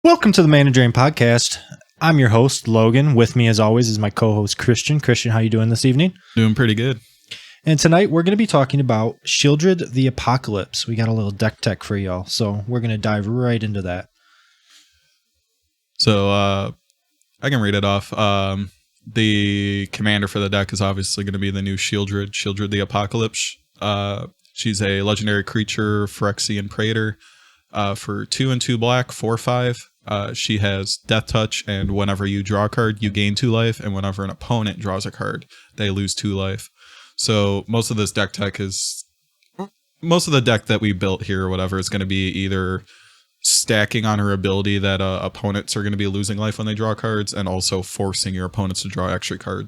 Welcome to the Mana Drain Podcast. I'm your host, Logan. With me, as always, is my co-host, Christian. Christian, how you doing this evening? Doing pretty good. And tonight, we're going to be talking about Sheoldred the Apocalypse. We got a little deck tech for y'all, so we're going to dive right into that. So, I can read it off. The commander for the deck is obviously going to be the new Sheoldred the Apocalypse. She's a legendary creature, Phyrexian Praetor, for 2 and 2 black, 4/5. She has Death Touch, and whenever you draw a card, you gain 2 life, and whenever an opponent draws a card, they lose 2 life. So most of this deck tech is... most of the deck that we built here or whatever is going to be either stacking on her ability that opponents are going to be losing life when they draw cards, and also forcing your opponents to draw extra cards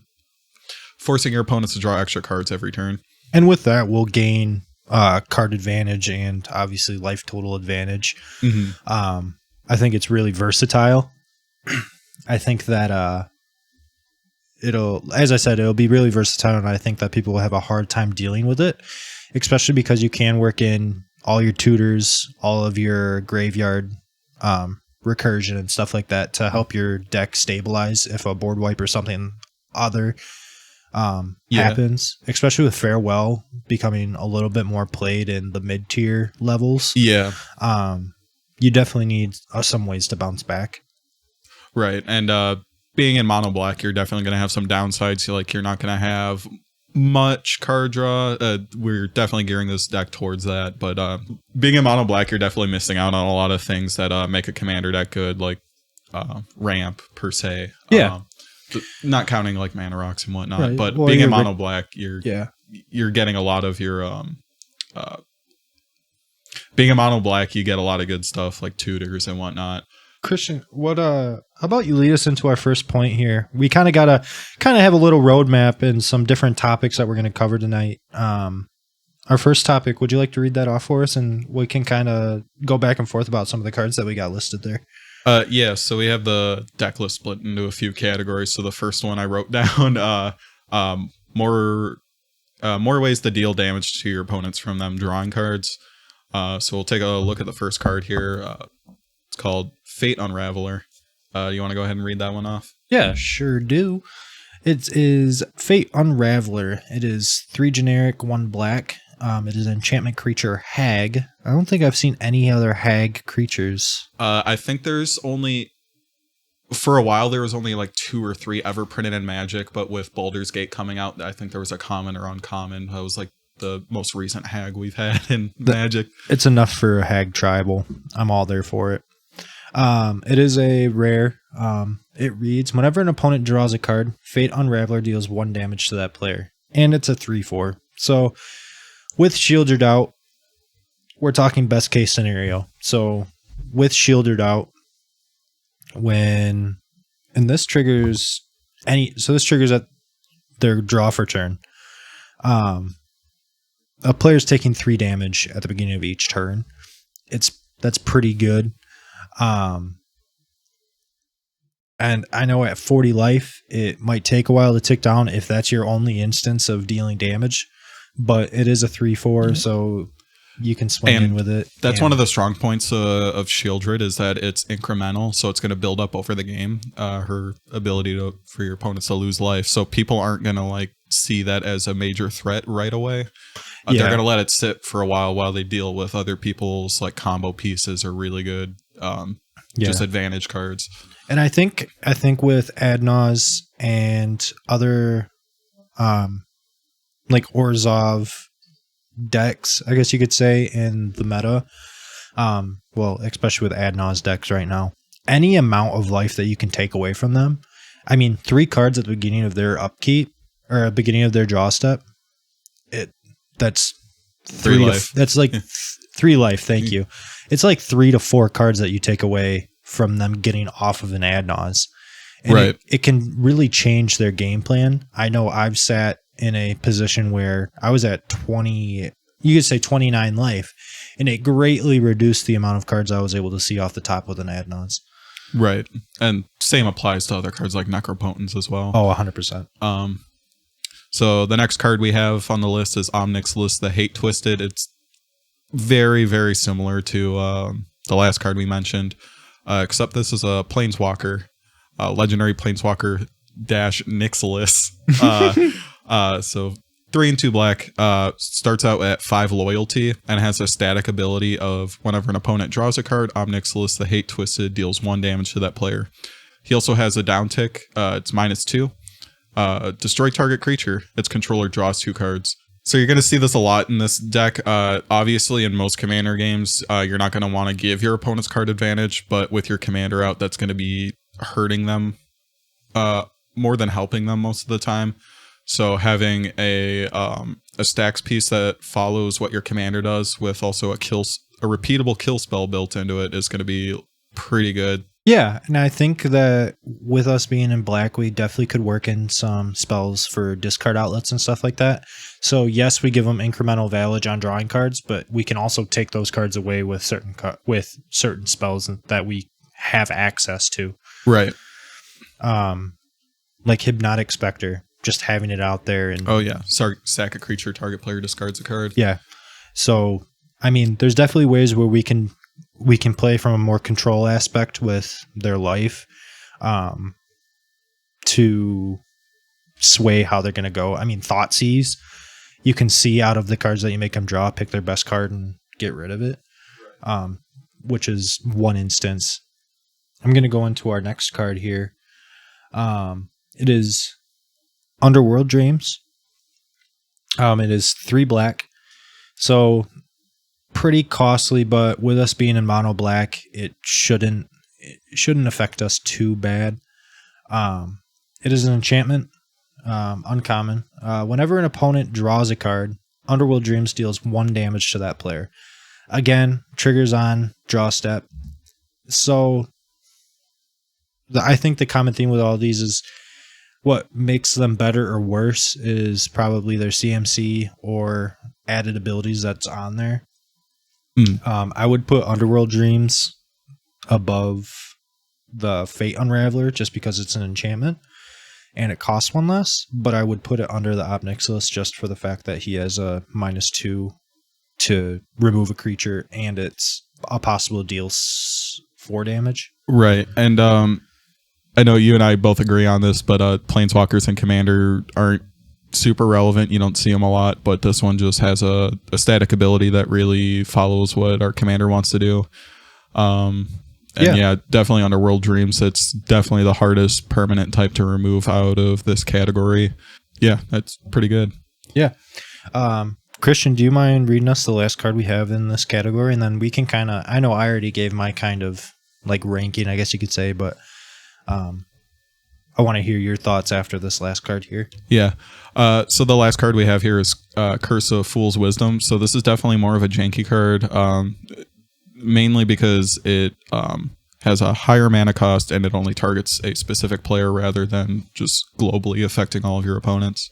every turn. And with that, we'll gain card advantage and obviously life total advantage. Mm-hmm. I think it's really versatile. I think that it'll be really versatile, and I think that people will have a hard time dealing with it, especially because you can work in all your tutors, all of your graveyard recursion and stuff like that to help your deck stabilize if a board wipe or something other happens, especially with Farewell becoming a little bit more played in the mid-tier levels. Yeah. You definitely need some ways to bounce back. Right. And being in mono black, you're definitely going to have some downsides. You're not going to have much card draw. We're definitely gearing this deck towards that. But being in mono black, you're definitely missing out on a lot of things that make a commander deck good, like ramp per se. Yeah. Not counting like mana rocks and whatnot, right. But well, being in mono black, you're getting a lot of your being in mono black, you get a lot of good stuff like tutors and whatnot. Christian, how about you lead us into our first point here? We kind of have a little roadmap and some different topics that we're going to cover tonight. Our first topic, would you like to read that off for us, and we can kind of go back and forth about some of the cards that we got listed there? Yeah, so we have the deck list split into a few categories. So the first one I wrote down, more ways to deal damage to your opponents from them drawing cards. So we'll take a look at the first card here. It's called Fate Unraveler. You want to go ahead and read that one off? Yeah, sure do. It is Fate Unraveler. It is 3 generic, 1 black. It is an enchantment creature, Hag. I don't think I've seen any other Hag creatures. I think there's only... for a while, there was only like 2 or 3 ever printed in Magic, but with Baldur's Gate coming out, I think there was a common or uncommon. That was like the most recent Hag we've had in Magic. It's enough for a Hag tribal. I'm all there for it. It is a rare. It reads, whenever an opponent draws a card, Fate Unraveler deals 1 damage to that player. And it's a 3/4. So with Sheoldred out, we're talking best case scenario. So with Sheoldred out, this triggers at their draw for turn. A player's taking 3 damage at the beginning of each turn. That's pretty good. And I know at 40 life, it might take a while to tick down if that's your only instance of dealing damage, but it is a 3/4, so you can swing in with it. That's one of the strong points of Sheoldred is that it's incremental, so it's going to build up over the game. Her ability for your opponents to lose life, so people aren't going to see that as a major threat right away. They're going to let it sit for a while they deal with other people's combo pieces or really good just advantage cards. And I think with Adnaz and other Orzhov decks, I guess you could say, in the meta, especially with Adnaz decks right now, any amount of life that you can take away from them, 3 cards at the beginning of their upkeep or at the beginning of their draw step, that's 3 life. That's like 3 life. Thank you. It's like 3 to 4 cards that you take away from them getting off of an Adnaz. And right. It can really change their game plan. I know I've sat in a position where I was at 20, you could say 29 life, and it greatly reduced the amount of cards I was able to see off the top with an Adnaz. Right. And same applies to other cards like Necropotence as well. Oh, 100%. So the next card we have on the list is Omnix List, the Hate Twisted. It's very, very similar to the last card we mentioned. except this is a Planeswalker, legendary Planeswalker dash Nixilis. So 3 and 2 black, starts out at 5 loyalty and has a static ability of whenever an opponent draws a card, Nixilis the Hate Twisted deals 1 damage to that player. He also has a down tick. It's -2. Destroy target creature. Its controller draws 2 cards. So you're going to see this a lot in this deck. Obviously, in most commander games, you're not going to want to give your opponent's card advantage, but with your commander out, that's going to be hurting them more than helping them most of the time. So having a stacks piece that follows what your commander does with also a repeatable kill spell built into it is going to be pretty good. Yeah, and I think that with us being in black, we definitely could work in some spells for discard outlets and stuff like that. So yes, we give them incremental advantage on drawing cards, but we can also take those cards away with certain spells that we have access to. Right. Like Hypnotic Spectre, just having it out there. And oh yeah, sack a creature, target player discards a card. Yeah. So I mean, there's definitely ways where we can play from a more control aspect with their life to sway how they're going to go. I mean, Thoughtseize, you can see out of the cards that you make them draw, pick their best card and get rid of it, which is one instance. I'm going to go into our next card here. It is Underworld Dreams. It is 3 black. So pretty costly, but with us being in mono black, it shouldn't affect us too bad. It is an enchantment, uncommon. Whenever an opponent draws a card, Underworld Dreams deals 1 damage to that player. Again, triggers on draw step. So I think the common theme with all of these is what makes them better or worse is probably their CMC or added abilities that's on there. I would put Underworld Dreams above the Fate Unraveler just because it's an enchantment and it costs 1 less, but I would put it under the Nixilis just for the fact that he has a -2 to remove a creature and it's a possible deals 4 damage. Right. And I know you and I both agree on this, but Planeswalkers and Commander aren't super relevant. You don't see them a lot, but this one just has a static ability that really follows what our commander wants to do. Yeah, definitely Underworld Dreams. It's definitely the hardest permanent type to remove out of this category. Yeah, that's pretty good. Yeah. Christian, do you mind reading us the last card we have in this category? And then we can kind of, I know I already gave my kind of like ranking, I guess you could say, but I want to hear your thoughts after this last card here. Yeah. So the last card we have here is Curse of Fool's Wisdom. So this is definitely more of a janky card, mainly because it has a higher mana cost and it only targets a specific player rather than just globally affecting all of your opponents.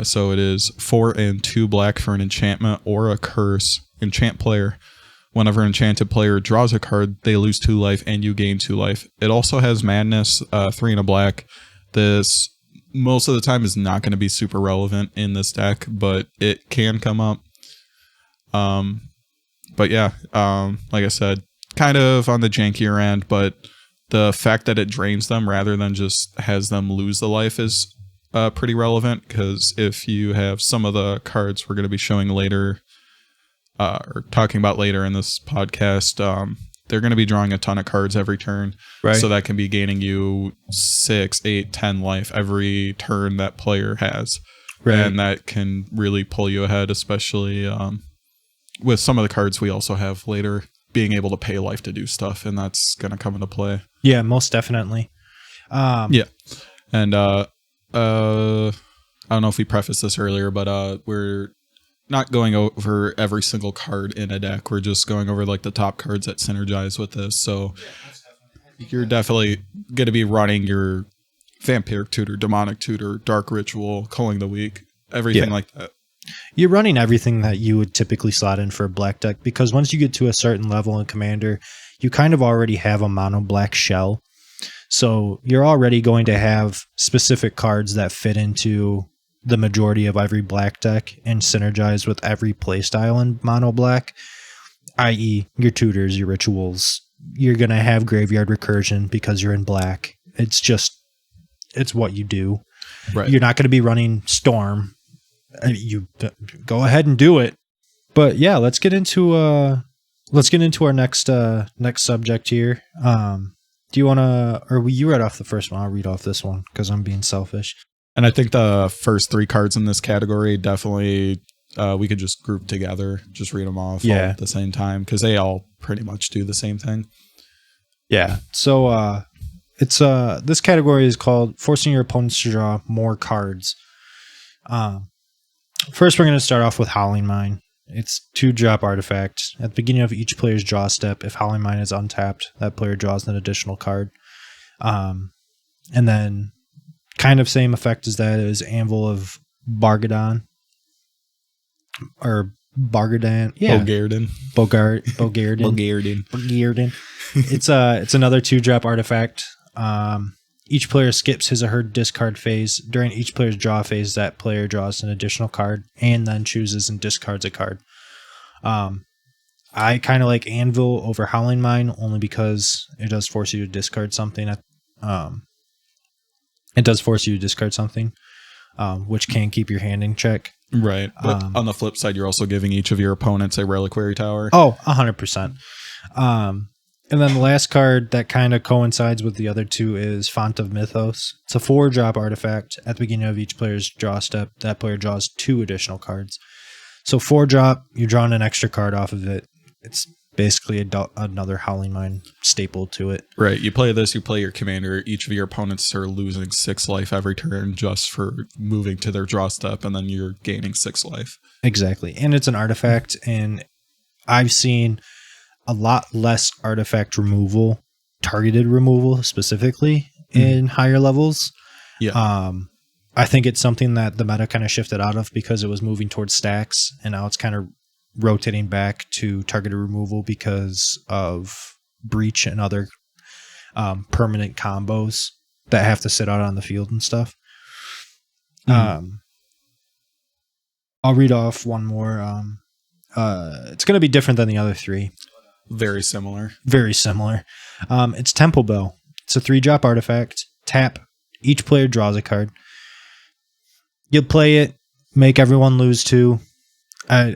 So it is 4 and 2 black for an enchantment or a curse. Enchant player. Whenever an enchanted player draws a card, they lose 2 life and you gain 2 life. It also has Madness, 3 and a black. This most of the time is not going to be super relevant in this deck, but it can come up. But yeah, like I said, kind of on the jankier end, but the fact that it drains them rather than just has them lose the life is pretty relevant, because if you have some of the cards we're going to be showing later, or talking about later in this podcast, they're going to be drawing a ton of cards every turn. Right. So that can be gaining you 6, 8, 10 life every turn that player has. Right. And that can really pull you ahead, especially with some of the cards we also have later, being able to pay life to do stuff, and that's going to come into play. Yeah, most definitely. Yeah. And I don't know if we prefaced this earlier, but we're not going over every single card in a deck. We're just going over like the top cards that synergize with this. So you're definitely going to be running your Vampiric Tutor, Demonic Tutor, Dark Ritual, Culling the Weak, everything like that. You're running everything that you would typically slot in for a black deck, because once you get to a certain level in Commander, you kind of already have a mono black shell. So you're already going to have specific cards that fit into the majority of every black deck and synergize with every playstyle in mono black, i.e. your tutors, your rituals, you're going to have graveyard recursion because you're in black. It's what you do. Right. You're not going to be running Storm. You go ahead and do it. But yeah, let's get into our next subject here. Do you want to, or you read off the first one? I'll read off this one because I'm being selfish. And I think the first 3 cards in this category definitely we could just group together, just read them off all at the same time because they all pretty much do the same thing. Yeah. So it's this category is called forcing your opponents to draw more cards. First, we're going to start off with Howling Mine. It's 2-drop artifact. At the beginning of each player's draw step, if Howling Mine is untapped, that player draws an additional card. And then, kind of same effect as that is Anvil of Bargadon. Or Bargadan. Yeah. Bogarden. Bogarden. It's another 2-drop artifact. Each player skips his or her discard phase. During each player's draw phase, that player draws an additional card and then chooses and discards a card. I kind of like Anvil over Howling Mine only because it does force you to discard something. Which can keep your hand in check. Right. But on the flip side, you're also giving each of your opponents a reliquary tower. Oh, 100%. And then the last card that kind of coincides with the other two is Font of Mythos. It's a 4-drop artifact. At the beginning of each player's draw step, that player draws 2 additional cards. So 4-drop, you're drawing an extra card off of it. It's basically another Howling Mine staple to it. Right. You play this, you play your commander. Each of your opponents are losing 6 life every turn just for moving to their draw step, and then you're gaining 6 life. Exactly. And it's an artifact, and I've seen a lot less artifact removal, targeted removal specifically in higher levels. Yeah. I think it's something that the meta kind of shifted out of because it was moving towards stacks, and now it's kind of rotating back to targeted removal because of breach and other permanent combos that have to sit out on the field and stuff. I'll read off one more. It's going to be different than the other 3. Very similar. It's Temple Bell. It's a 3-drop artifact. Tap. Each player draws a card. You play it. Make everyone lose 2. I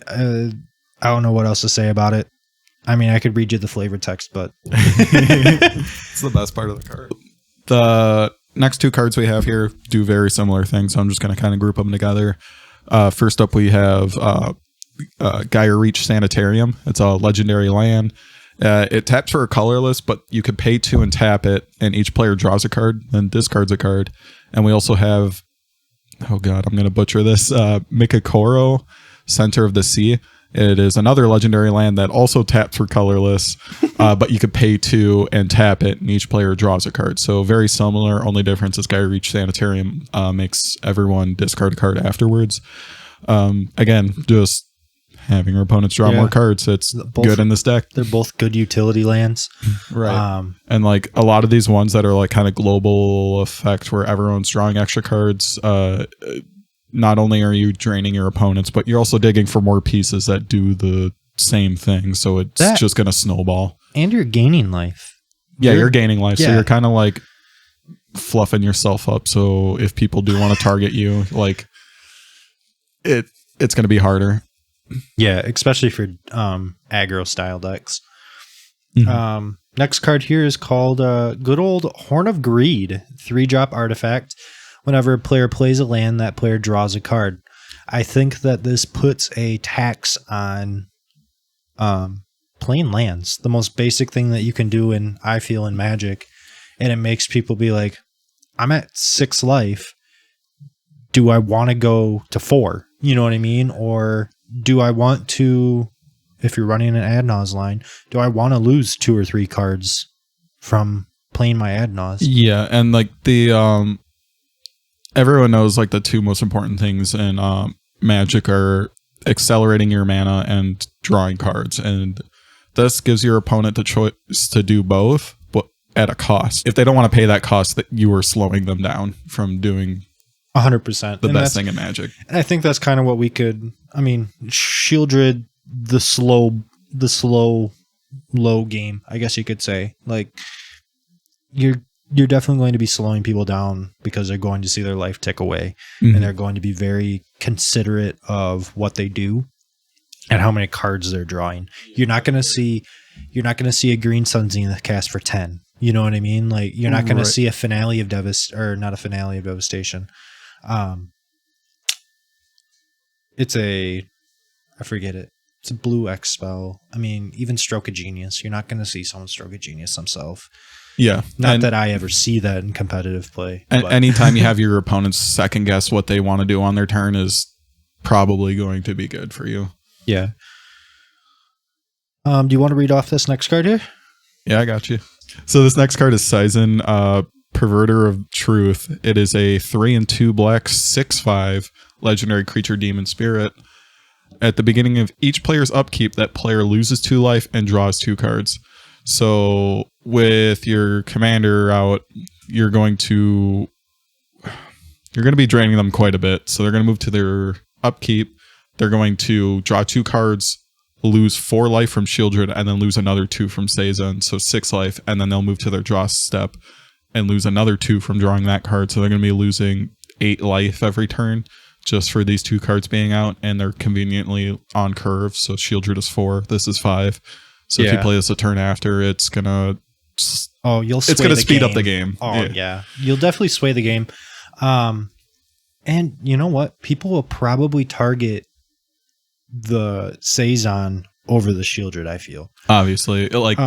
don't know what else to say about it. I mean, I could read you the flavor text, but it's the best part of the card. The next 2 cards we have here do very similar things, so I'm just going to kind of group them together. First up, we have Gyre Reach Sanitarium. It's a legendary land. It taps for a colorless, but you could pay 2 and tap it, and each player draws a card, then discards a card. And we also have, oh god, I'm going to butcher this, Mikakoro, Center of the Sea. It is another legendary land that also taps for colorless, but you could pay 2 and tap it, and each player draws a card. So very similar, only difference is Gyre Reach Sanitarium makes everyone discard a card afterwards. Again, just having your opponents draw more cards. It's good in this deck. They're both good utility lands. Right. And like a lot of these ones that are like kind of global effect where everyone's drawing extra cards, not only are you draining your opponents, but you're also digging for more pieces that do the same thing. So it's just going to snowball. And you're gaining life. Yeah, you're gaining life. Yeah. So you're kind of like fluffing yourself up. So if people do want to target you, like it's going to be harder. Yeah, especially for aggro style decks. Next card here is called good old Horn of Greed, 3-drop artifact. Whenever a player plays a land, that player draws a card. I think that this puts a tax on playing lands, the most basic thing that you can do in Magic, and it makes people be like, I'm at 6 life. Do I want to go to 4? You know what I mean? Or do I want to, if you're running an Adnaz line, do I want to lose 2 or 3 cards from playing my Adnaz? Yeah, and like the everyone knows like the 2 most important things in Magic are accelerating your mana and drawing cards, and this gives your opponent the choice to do both, but at a cost. If they don't want to pay that cost, that you are slowing them down from doing 100% the best thing in Magic. And I think that's kind of what we could. I mean, Sheoldred the slow low game, I guess you could say. Like you're definitely going to be slowing people down because they're going to see their life tick away, and they're going to be very considerate of what they do and how many cards they're drawing. You're not going to see a green Sun Zenith cast for 10. You know what I mean? Like you're not going to see a finale of not a finale of devastation. It's I forget it. It's a blue X spell. I mean, even Stroke of Genius. You're not going to see someone Stroke of Genius themselves. Yeah. Not that I ever see that in competitive play. Anytime you have your opponents second guess what they want to do on their turn is probably going to be good for you. Yeah. Do you want to read off this next card here? Yeah, I got you. So this next card is Sizen, Perverter of Truth. It is a 3/2 black 6/5 legendary creature demon spirit. At the beginning of each player's upkeep, that player loses 2 life and draws 2 cards. So with your commander out, you're going to be draining them quite a bit. So they're going to move to their upkeep. They're going to draw 2 cards, lose 4 life from Sheoldred, and then lose another 2 from Sizen, so 6 life, and then they'll move to their draw step and lose another 2 from drawing that card. So they're going to be losing 8 life every turn just for these 2 cards being out, and they're conveniently on curve. So Sheoldred is 4, this is 5. So if you play this a turn after, it's gonna speed up the game. Oh yeah. You'll definitely sway the game. And you know what? People will probably target the Sizen over the Sheoldred, I feel. Obviously. Like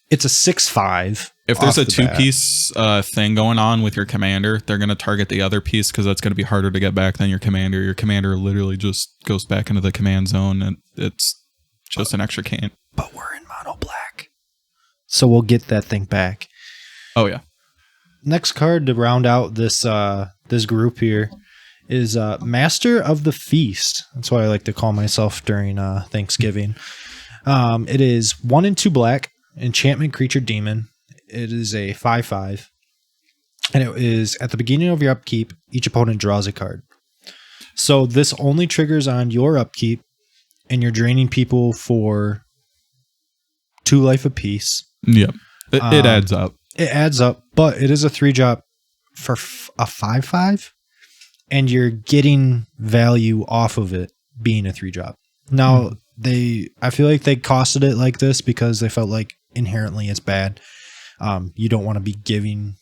it's a 6/5. If there's a 2-piece thing going on with your commander, they're gonna target the other piece because that's gonna be harder to get back than your commander. Your commander literally just goes back into the command zone, and it's just an extra can. But we're in mono black, so we'll get that thing back. Oh yeah. Next card to round out this this group here is Master of the Feast. That's what I like to call myself during Thanksgiving. It is 1/2 black enchantment creature demon. It is a 5/5, and it is at the beginning of your upkeep. Each opponent draws a card. So this only triggers on your upkeep, and you're draining people for 2 life apiece. Yep. It adds up. It adds up, but it is a 3-drop for a 5/5, and you're getting value off of it being a 3-drop. Now, I feel like they costed it like this because they felt like inherently it's bad. You don't want to be giving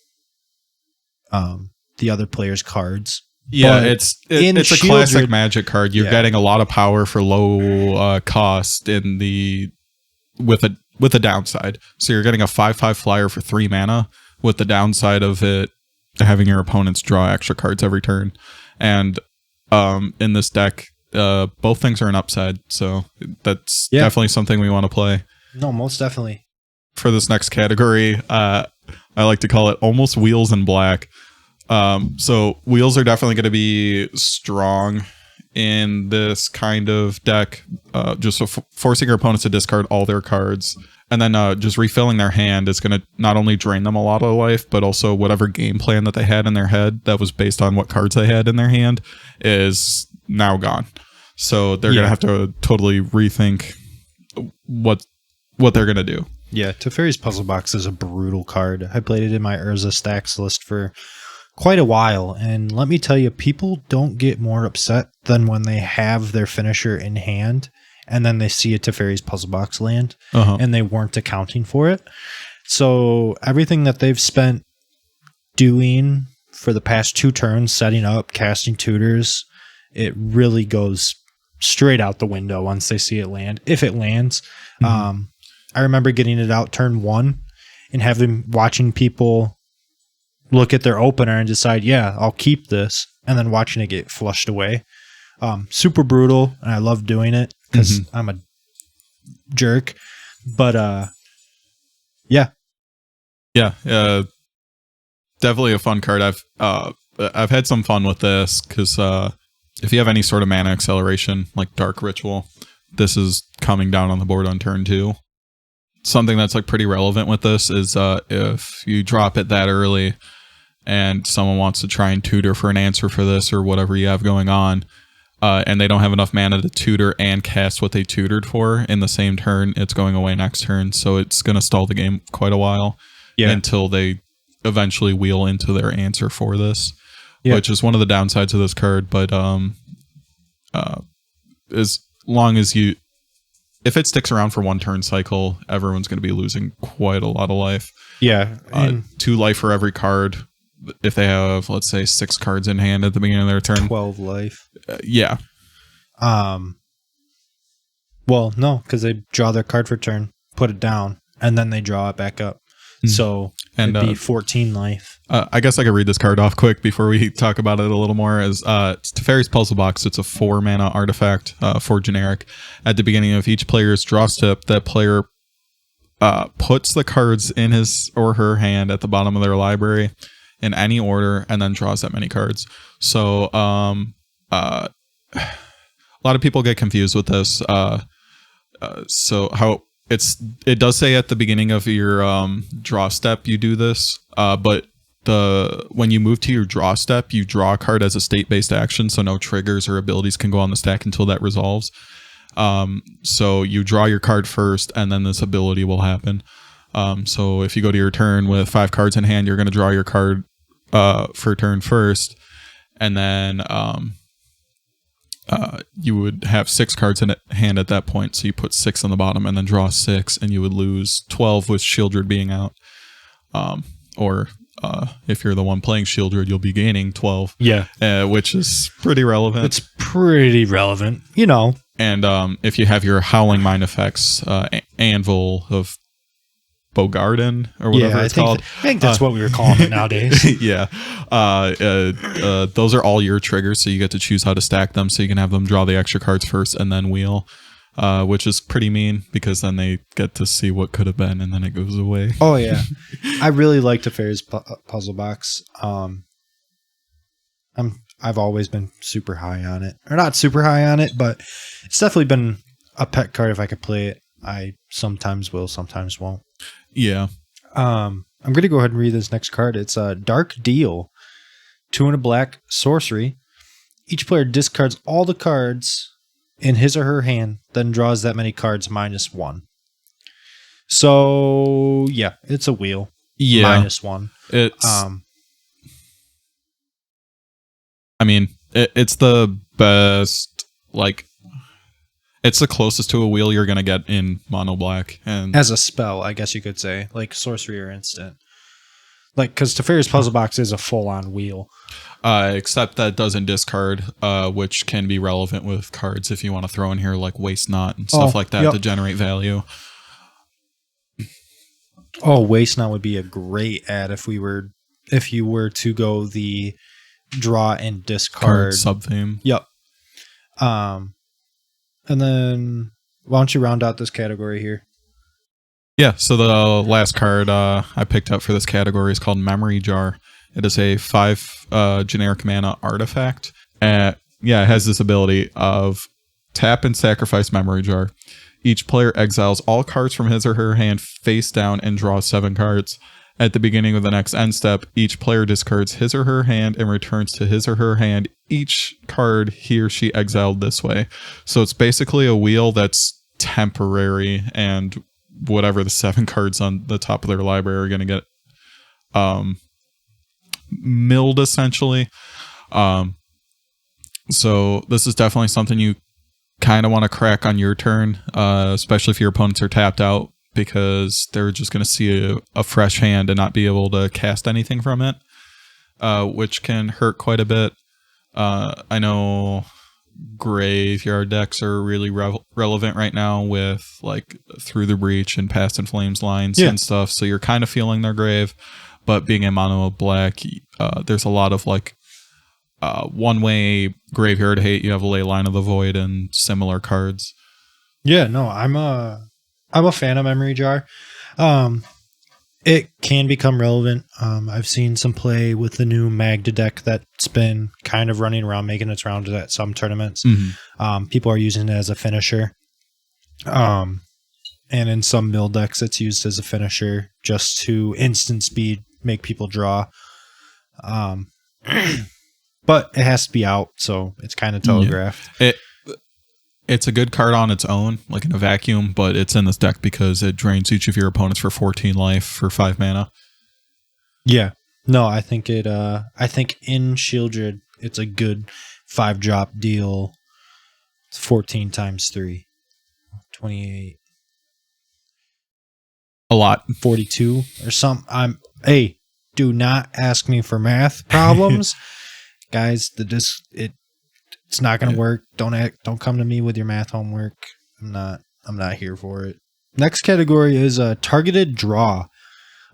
the other players cards. Yeah, it's a classic Magic card. You're getting a lot of power for low cost with a downside. So you're getting a 5/5 flyer for 3 mana with the downside of it having your opponents draw extra cards every turn. And in this deck, both things are an upside. So that's definitely something we want to play. No, most definitely. For this next category, I like to call it almost wheels in black. So wheels are definitely going to be strong in this kind of deck, just forcing your opponents to discard all their cards, and then just refilling their hand is going to not only drain them a lot of life, but also whatever game plan that they had in their head that was based on what cards they had in their hand is now gone. So they're going to have to totally rethink what they're going to do. Yeah, Teferi's Puzzle Box is a brutal card. I played it in my Urza Stacks list for quite a while, and let me tell you, people don't get more upset than when they have their finisher in hand and then they see a Teferi's Puzzle Box land and they weren't accounting for it. So everything that they've spent doing for the past 2 turns, setting up, casting tutors, it really goes straight out the window once they see it land, if it lands. I remember getting it out turn 1 and watching people look at their opener and decide, yeah, I'll keep this, and then watching it get flushed away. Super brutal, and I love doing it because I'm a jerk. But yeah, definitely a fun card. I've had some fun with this because if you have any sort of mana acceleration like Dark Ritual, this is coming down on the board on turn 2. Something that's like pretty relevant with this is if you drop it that early and someone wants to try and tutor for an answer for this or whatever you have going on, and they don't have enough mana to tutor and cast what they tutored for in the same turn, it's going away next turn. So it's going to stall the game quite a while until they eventually wheel into their answer for this, which is one of the downsides of this card. But as long as if it sticks around for one turn cycle, everyone's going to be losing quite a lot of life. Yeah. 2 life for every card. If they have, let's say, 6 cards in hand at the beginning of their turn. 12 life. Yeah. Well, no, because they draw their card for turn, put it down, and then they draw it back up. So it'd be 14 life. I guess I could read this card off quick before we talk about it a little more. As it's Teferi's Puzzle Box. It's a 4 mana artifact, 4 generic. At the beginning of each player's draw step, that player puts the cards in his or her hand at the bottom of their library in any order, and then draws that many cards. So a lot of people get confused with this. So how it does say at the beginning of your draw step you do this, but when you move to your draw step, you draw a card as a state-based action, so no triggers or abilities can go on the stack until that resolves. So you draw your card first, and then this ability will happen. So if you go to your turn with 5 cards in hand, you're going to draw your card for turn first, and then you would have 6 cards in hand at that point. So you put 6 on the bottom and then draw 6, and you would lose 12 with Sheoldred being out. Or if you're the one playing Sheoldred, you'll be gaining 12. Yeah. Which is pretty relevant. It's pretty relevant, you know. And if you have your Howling Mind effects, Anvil of Bogarden or whatever it's called. I think that's what we were calling it nowadays. Yeah. Those are all your triggers, so you get to choose how to stack them, so you can have them draw the extra cards first and then wheel, which is pretty mean because then they get to see what could have been and then it goes away. Oh, yeah. I really like Teferi's Puzzle Box. I've always been super high on it. Or not super high on it, but it's definitely been a pet card if I could play it. I sometimes will, sometimes won't. Yeah. I'm going to go ahead and read this next card. It's a Dark Deal. 2 and a black sorcery. Each player discards all the cards in his or her hand, then draws that many cards -1. So, yeah, it's a wheel. Yeah. -1. It's... I mean, it's the best, like... It's the closest to a wheel you're going to get in mono black. And as a spell, I guess you could say. Like sorcery or instant. Like, because Teferi's Puzzle Box is a full-on wheel. Except that doesn't discard, which can be relevant with cards if you want to throw in here like Waste Not and stuff like that to generate value. Oh, Waste Not would be a great ad if you were to go the draw and discard sub-theme. Yep. And then, why don't you round out this category here? Yeah, so the last card I picked up for this category is called Memory Jar. It is a 5 generic mana artifact. It has this ability of tap and sacrifice Memory Jar. Each player exiles all cards from his or her hand face down and draws 7 cards. At the beginning of the next end step, each player discards his or her hand and returns to his or her hand each card he or she exiled this way. So it's basically a wheel that's temporary, and whatever the 7 cards on the top of their library are going to get milled, essentially. So this is definitely something you kind of want to crack on your turn, especially if your opponents are tapped out, because they're just going to see a fresh hand and not be able to cast anything from it, which can hurt quite a bit. I know graveyard decks are really relevant right now with like Through the Breach and Past in Flames lines and stuff, so you're kind of feeling their grave. But being in mono black, there's a lot of like one-way graveyard hate. You have Ley Line of the Void and similar cards. Yeah, no, I'm a fan of Memory Jar. It can become relevant. I've seen some play with the new Magda deck that's been kind of running around, making its rounds at some tournaments. People are using it as a finisher. And in some mill decks, it's used as a finisher just to instant speed, make people draw. but it has to be out, so it's kind of telegraphed. It's a good card on its own, like in a vacuum, but it's in this deck because it drains each of your opponents for 14 life for 5 mana. Yeah. No, I think in Sheoldred, it's a good 5-drop deal. It's 14 times 3. 28. A lot. 42 or something. Hey, do not ask me for math problems. Guys, it's not going to work. Don't come to me with your math homework. I'm not here for it. Next category is a targeted draw.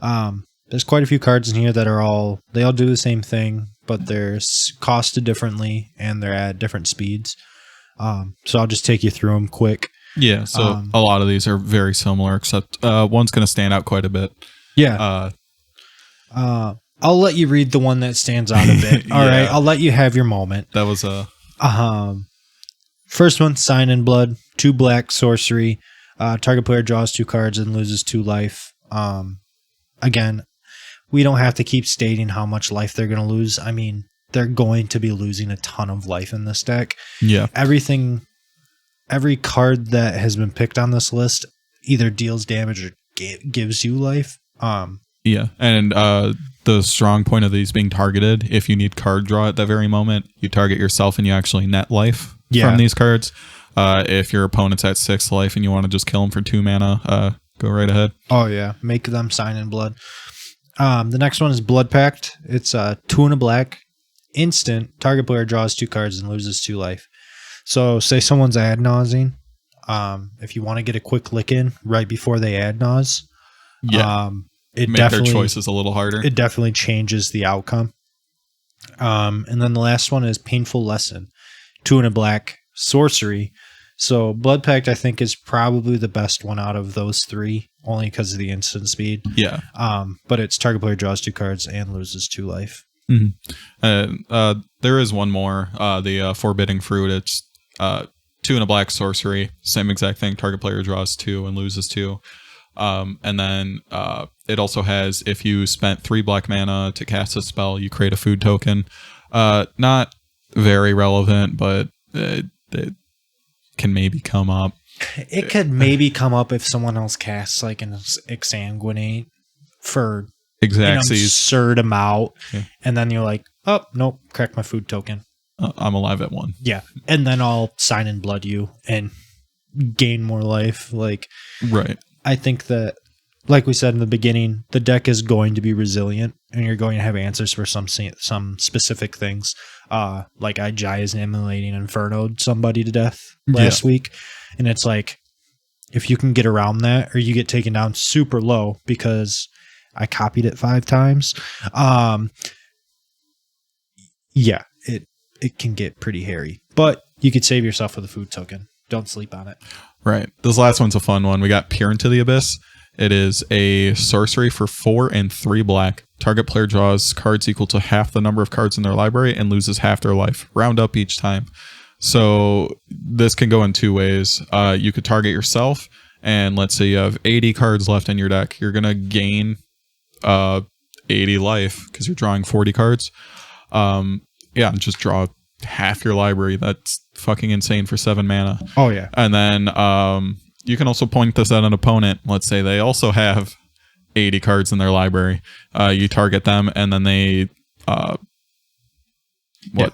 There's quite a few cards in here that they all do the same thing, but they're costed differently and they're at different speeds. So I'll just take you through them quick. Yeah, so a lot of these are very similar, except one's going to stand out quite a bit. Yeah. I'll let you read the one that stands out a bit. All right, I'll let you have your moment. That was a... First one, Sign in Blood, 2 black sorcery. Target player draws 2 cards and loses 2 life. Again, we don't have to keep stating how much life they're going to lose. I mean, they're going to be losing a ton of life in this deck. Yeah. Every card that has been picked on this list either deals damage or gives you life. Yeah, and the strong point of these being targeted, if you need card draw at that very moment, you target yourself and you actually net life from these cards. If your opponent's at 6 life and you want to just kill them for 2 mana, go right ahead. Oh, yeah. Make them Sign in Blood. The next one is Blood Pact. It's 2 and a black. Instant. Target player draws 2 cards and loses 2 life. So, say someone's ad nausing. If you want to get a quick lick in right before they ad nause, it make their choices a little harder. It definitely changes the outcome. And then the last one is Painful Lesson. 2 and a black sorcery. So Blood Pact, I think, is probably the best one out of those 3, only because of the instant speed. Yeah. But it's target player draws 2 cards and loses 2 life. Mm-hmm. There is one more. The Forbidding Fruit. It's 2 and a black sorcery. Same exact thing. Target player draws 2 and loses 2. And then it also has, if you spent 3 black mana to cast a spell, you create a food token. Not very relevant, but it can maybe come up. It could maybe come up if someone else casts like an Exsanguinate for an absurd amount. Yeah. And then you're like, oh, nope, crack my food token. I'm alive at 1. Yeah. And then I'll Sign in Blood you and gain more life. Right. I think that, like we said in the beginning, the deck is going to be resilient, and you're going to have answers for some specific things. Like I Jaya's emulating Inferno'd somebody to death last week, and it's like, if you can get around that, or you get taken down super low because I copied it 5 times, it can get pretty hairy. But you could save yourself with a food token. Don't sleep on it. Right. This last one's a fun one. We got Peer into the Abyss. It is a sorcery for 4 and 3 black. Target player draws cards equal to half the number of cards in their library and loses half their life. Round up each time. So this can go in 2 ways. You could target yourself, and let's say you have 80 cards left in your deck. You're going to gain 80 life because you're drawing 40 cards. And just draw half your library. That's fucking insane for 7 mana. Oh, yeah. And then you can also point this at an opponent. Let's say they also have 80 cards in their library. You target them, and then they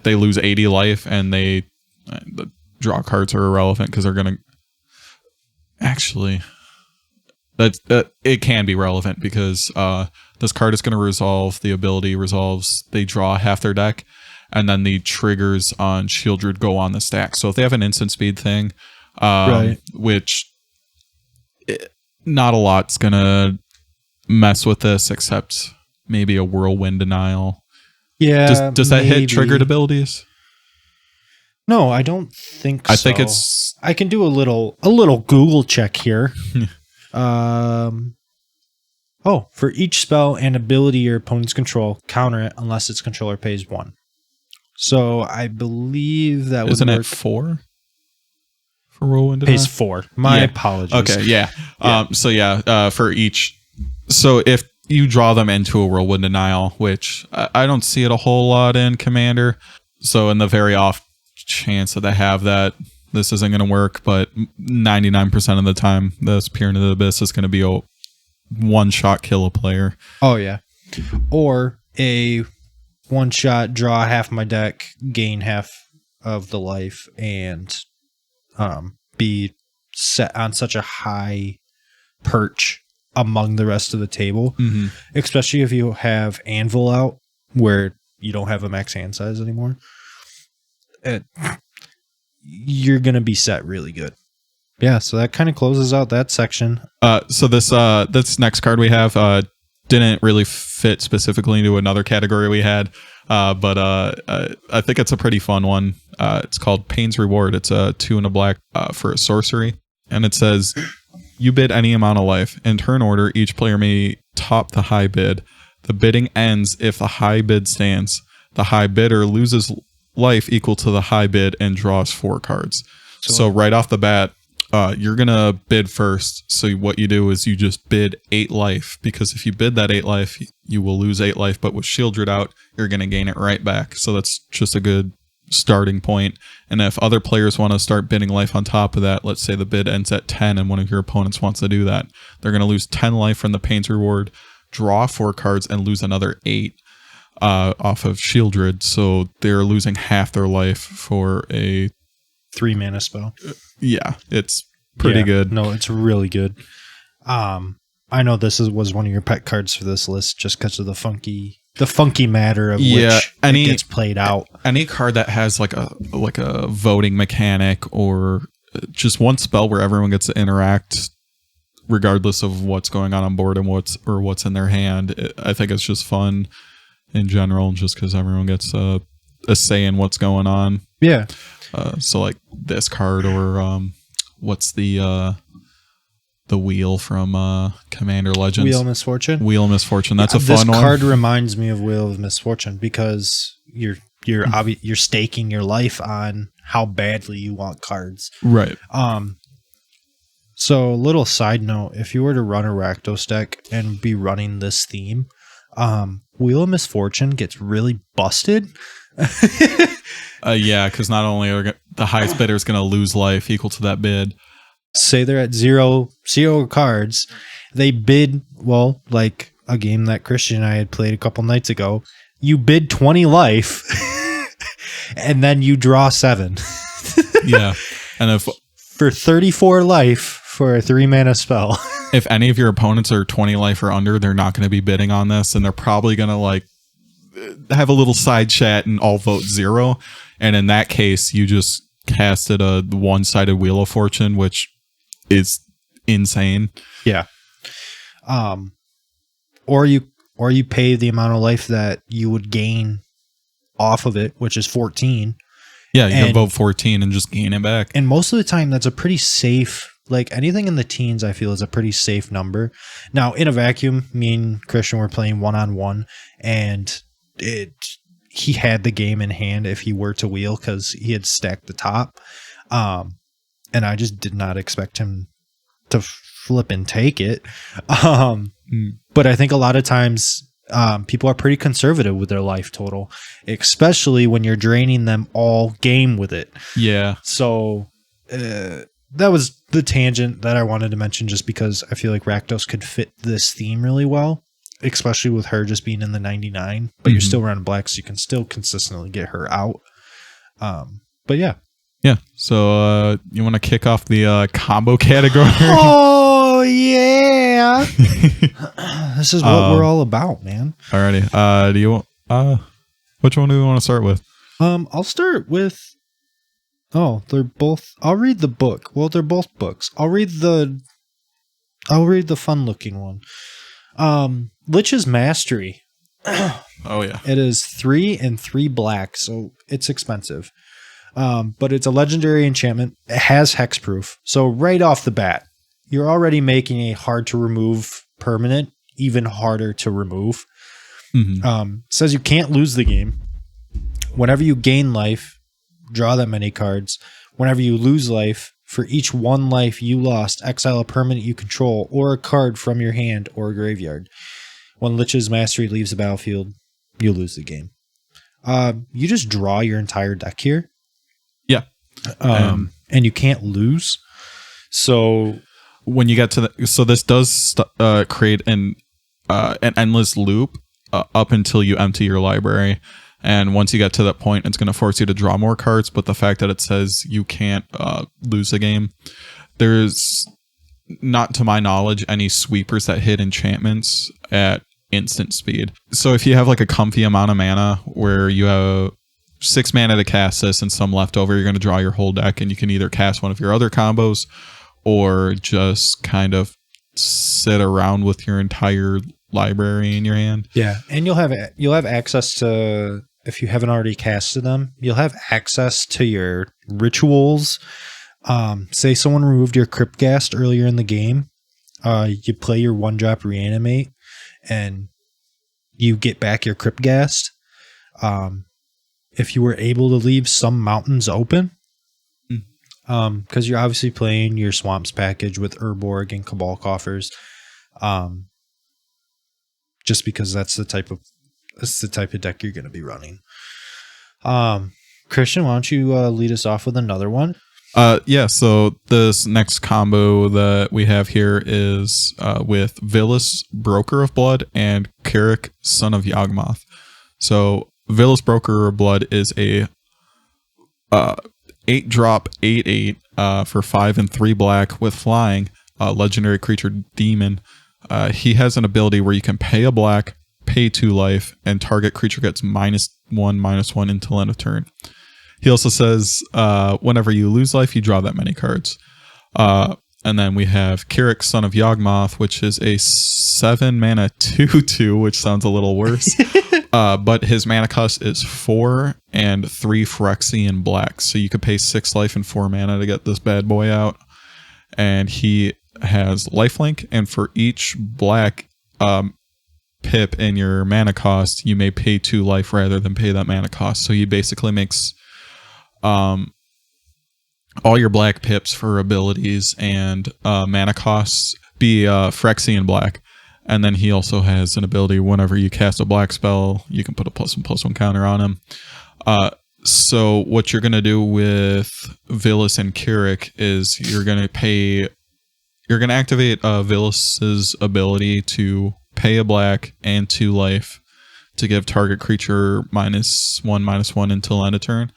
they lose 80 life, and the draw cards are irrelevant because they're gonna actually it can be relevant because this card is going to resolve. The ability resolves. They draw half their deck, and then the triggers on Sheoldred go on the stack. So if they have an instant speed thing, which not a lot's going to mess with this except maybe a Whirlwind Denial. Yeah. Does that hit triggered abilities? No, I don't think so. I think it's... I can do a little Google check here. For each spell and ability your opponents control, counter it unless its controller pays 1. So I believe that isn't it 4 for Whirlwind Denial? Pays 4. My apologies. Okay, yeah. For each, so if you draw them into a Whirlwind Denial, which I don't see it a whole lot in Commander, So in the very off chance that they have that this isn't going to work, but 99% of the time, this Pyramid of the Abyss is going to be a one-shot kill a player. Oh, yeah. Or a one-shot, draw half my deck, gain half of the life, and be set on such a high perch among the rest of the table, especially if you have Anvil out where you don't have a max hand size anymore. You're going to be set really good. Yeah, so that kind of closes out that section. So this next card we have didn't really fit specifically into another category we had, but I think it's a pretty fun one. It's called Pain's Reward. It's a 2 and a black for a sorcery, and it says, you bid any amount of life. In turn order, each player may top the high bid. The bidding ends if the high bid stands. The high bidder loses life equal to the high bid and draws 4 cards. So right off the bat, you're going to bid first. So what you do is you just bid 8 life, because if you bid that 8 life, you will lose 8 life. But with Sheoldred out, you're going to gain it right back. So that's just a good starting point. And if other players want to start bidding life on top of that, let's say the bid ends at 10 and one of your opponents wants to do that, they're going to lose 10 life from the Pain's Reward, draw 4 cards, and lose another 8 off of Sheoldred. So they're losing half their life for a 3 mana spell. Yeah, it's pretty good. No, it's really good. I know this was one of your pet cards for this list just because of the funky matter of which it gets played out. Any card that has like a voting mechanic or just one spell where everyone gets to interact regardless of what's going on board and what's in their hand. I think it's just fun in general, just because everyone gets a say in what's going on. Yeah. So like this card, or what's the wheel from Commander Legends? Wheel of Misfortune. Wheel of Misfortune. That's a fun one. This card reminds me of Wheel of Misfortune because you're staking your life on how badly you want cards. Right. So, little side note, if you were to run a Rakdos deck and be running this theme, Wheel of Misfortune gets really busted. Yeah, because not only are the highest bidder is going to lose life equal to that bid. Say they're at zero cards. They bid, well, like a game that Christian and I had played a couple nights ago. You bid 20 life, and then you draw 7. Yeah. And if for 34 life for a 3 mana spell. If any of your opponents are 20 life or under, they're not going to be bidding on this, and they're probably going to like have a little side chat and all vote 0. And in that case, you just casted a one-sided Wheel of Fortune, which is insane. Yeah. Or you pay the amount of life that you would gain off of it, which is 14. Yeah, you can vote 14 and just gain it back. And most of the time, that's a pretty safe, like anything in the teens, I feel is a pretty safe number. Now, in a vacuum, me and Christian were playing 1-on-1, and he had the game in hand if he were to wheel because he had stacked the top. And I just did not expect him to flip and take it. But I think a lot of times people are pretty conservative with their life total, especially when you're draining them all game with it. Yeah. So that was the tangent that I wanted to mention, just because I feel like Rakdos could fit this theme really well, especially with her just being in the 99, but you're still running black, so you can still consistently get her out. But yeah. Yeah. So you want to kick off the combo category? Oh, yeah. This is what we're all about, man. Alrighty. Do you want, which one do we want to start with? I'll start with, they're both, I'll read the book. Well, they're both books. I'll read the fun looking one. Lich's Mastery. Oh yeah. It is 3 and 3 black, so it's expensive. But it's a legendary enchantment. It has hexproof. So right off the bat, you're already making a hard to remove permanent even harder to remove. Says you can't lose the game. Whenever you gain life, draw that many cards. Whenever you lose life, for each 1 life you lost, exile a permanent you control or a card from your hand or graveyard. When Lich's Mastery leaves the battlefield, you lose the game. You just draw your entire deck here. Yeah. And you can't lose. So when you get to so this does create an endless loop up until you empty your library. And once you get to that point, it's going to force you to draw more cards. But the fact that it says you can't lose a game, there's not, to my knowledge, any sweepers that hit enchantments at instant speed. So if you have like a comfy amount of mana where you have 6 mana to cast this and some left over, you're going to draw your whole deck, and you can either cast one of your other combos or just kind of sit around with your entire library in your hand. Yeah, and you'll have access to, if you haven't already casted them, you'll have access to your rituals. Say someone removed your Cryptghast earlier in the game, you play your 1-drop Reanimate, and you get back your Cryptghast. If you were able to leave some mountains open, because you're obviously playing your Swamps package with Urborg and Cabal Coffers, just because that's the type of deck you're going to be running. Christian, why don't you lead us off with another one? Yeah, so this next combo that we have here is with Vilis, Broker of Blood, and Kirik, Son of Yawgmoth. So Vilis, Broker of Blood is a 8-drop 8/8 for 5 and 3 black with flying, legendary creature demon. He has an ability where you can pay a black, pay 2 life, and target creature gets -1/-1 until end of turn. He also says whenever you lose life, you draw that many cards. And then we have Kirik, Son of Yawgmoth, which is a 7 mana 2/2, which sounds a little worse. But his mana cost is 4 and 3 Phyrexian black. So you could pay 6 life and 4 mana to get this bad boy out. And he has lifelink, and for each black pip in your mana cost, you may pay 2 life rather than pay that mana cost. So he basically makes all your black pips for abilities and mana costs be Phyrexian black. And then he also has an ability whenever you cast a black spell, you can put a +1/+1 counter on him. So what you're going to do with Vilis and Kirik is you're going to activate Vilis's ability to pay a black and 2 life to give target creature -1/-1 until end of turn.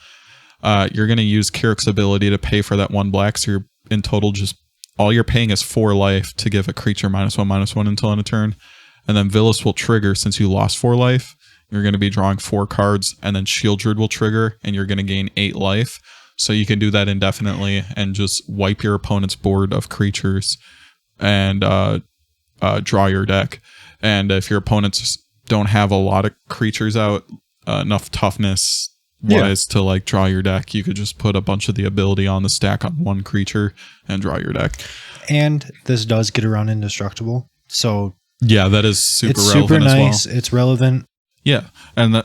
You're going to use Kirik's ability to pay for that 1 black, so you're in total just all you're paying is 4 life to give a creature -1/-1 until end of turn. And then Vilis will trigger since you lost 4 life. You're going to be drawing 4 cards, and then Sheoldred will trigger, and you're going to gain 8 life. So you can do that indefinitely and just wipe your opponent's board of creatures and draw your deck. And if your opponents don't have a lot of creatures out, enough toughness wise to like draw your deck, you could just put a bunch of the ability on the stack on 1 creature and draw your deck. And this does get around indestructible. So yeah, that is super relevant. Super nice. As well. It's relevant. Yeah. And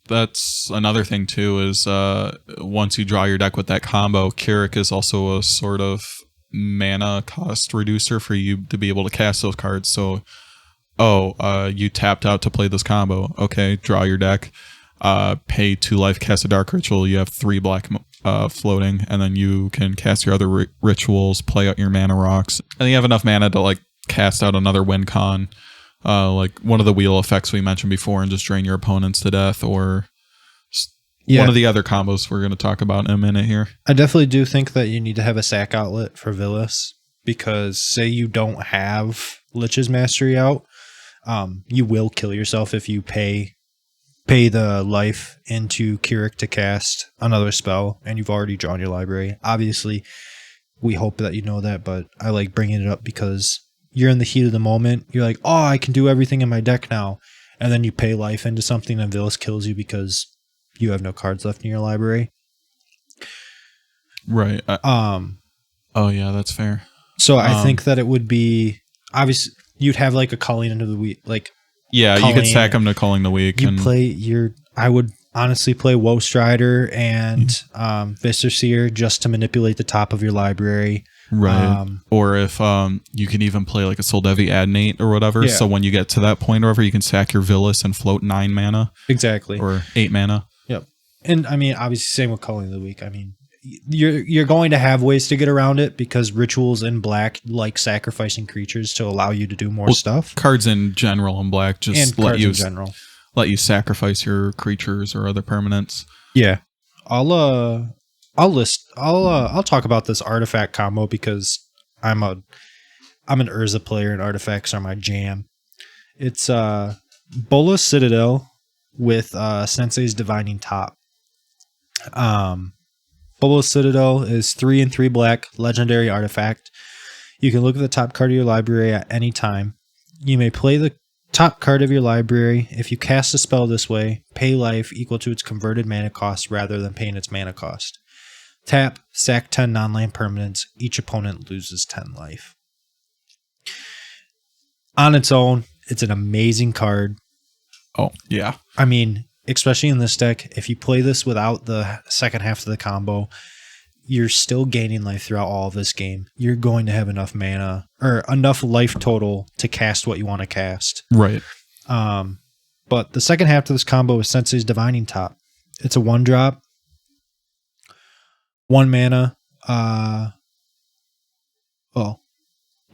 that's another thing too, is once you draw your deck with that combo, Kirik is also a sort of mana cost reducer for you to be able to cast those cards. So you tapped out to play this combo. Okay, draw your deck. Pay 2 life, cast a dark ritual. You have 3 black floating, and then you can cast your other rituals, play out your mana rocks, and you have enough mana to like cast out another win con, like one of the wheel effects we mentioned before, and just drain your opponents to death, or one of the other combos we're going to talk about in a minute here. I definitely do think that you need to have a sack outlet for Vilis, because say you don't have Lich's Mastery out, you will kill yourself if you pay the life into Kirik to cast another spell, and you've already drawn your library. Obviously, we hope that you know that, but I like bringing it up because you're in the heat of the moment. You're like, oh, I can do everything in my deck now. And then you pay life into something and Vilis kills you because you have no cards left in your library. Right. Oh, yeah, that's fair. So I think that it would be, obviously, you'd have like a Calling into the Week, like, yeah, you could sack them to Calling the Week. I would honestly play Woe Strider and Viscer Seer just to manipulate the top of your library. Right. Or if you can even play like a Soldevi Adnate or whatever. Yeah. So when you get to that point or whatever, you can sack your Villas and float 9 mana. Exactly. Or 8 mana. Yep. And I mean, obviously, same with Culling of the Week. I mean, you're going to have ways to get around it because rituals in black like sacrificing creatures to allow you to do more stuff. Cards in general in black just let you sacrifice your creatures or other permanents. Yeah. I'll talk about this artifact combo because I'm an Urza player and artifacts are my jam. It's Bolas Citadel with Sensei's Divining Top. Bolas Citadel is 3 and 3 black, legendary artifact. You can look at the top card of your library at any time. You may play the top card of your library. If you cast a spell this way, pay life equal to its converted mana cost rather than paying its mana cost. Tap, sack 10 non-land permanents. Each opponent loses 10 life. On its own, it's an amazing card. Oh, yeah. I mean, especially in this deck, if you play this without the second half of the combo, you're still gaining life throughout all of this game. You're going to have enough mana or enough life total to cast what you want to cast. Right. But the second half of this combo is Sensei's Divining Top. It's a 1-drop. 1 mana.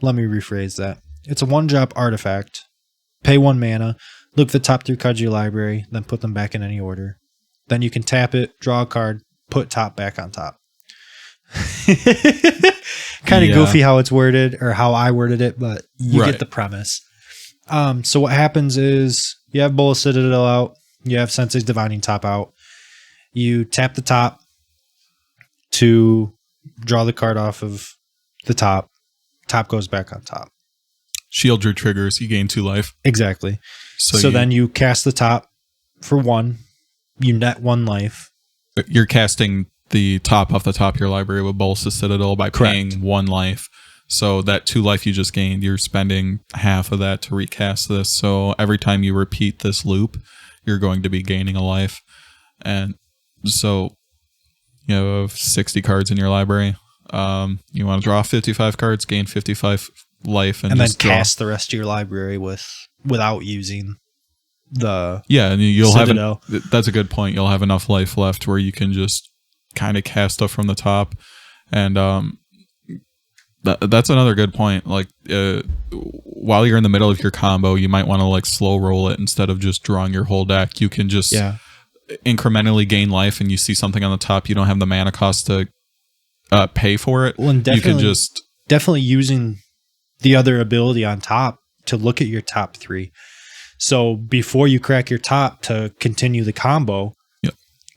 Let me rephrase that. It's a 1-drop artifact. Pay 1 mana. Look at the top 3 cards of your library, then put them back in any order. Then you can tap it, draw a card, put top back on top. Kind of goofy how it's worded or how I worded it, but you get the premise. So what happens is you have Bolas Citadel out, you have Sensei's Divining Top out. You tap the top to draw the card off of the top. Top goes back on top. Sheoldred triggers, you gain 2 life. Exactly. So then you cast the top for 1. You net 1 life. You're casting the top off the top of your library with Bolas Citadel by paying 1 life. So that 2 life you just gained, you're spending half of that to recast this. So every time you repeat this loop, you're going to be gaining a life. And so you have 60 cards in your library. You want to draw 55 cards, gain 55 life, and just then cast the rest of your library without using the and you'll Citadel. That's a good point. You'll have enough life left where you can just kind of cast stuff from the top, and that's another good point. Like while you're in the middle of your combo, you might want to like slow roll it instead of just drawing your whole deck. You can just incrementally gain life, and you see something on the top, you don't have the mana cost to pay for it. Well, you can just definitely using the other ability on top to look at your top 3. So before you crack your top to continue the combo,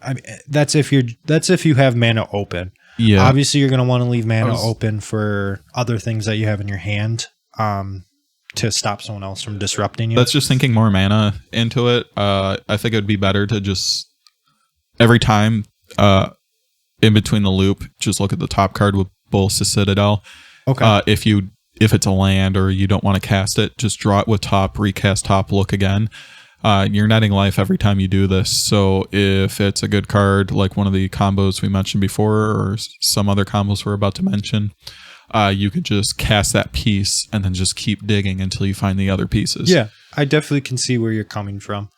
I mean, that's if you have mana open. Yeah. Obviously, you're going to want to leave mana open for other things that you have in your hand to stop someone else from disrupting you. That's just thinking more mana into it. I think it would be better to just every time in between the loop, just look at the top card with Bolas Citadel. Okay. If it's a land or you don't want to cast it, just draw it with top, recast top, look again. You're netting life every time you do this. So if it's a good card, like one of the combos we mentioned before or some other combos we're about to mention, you could just cast that piece and then just keep digging until you find the other pieces. Yeah, I definitely can see where you're coming from.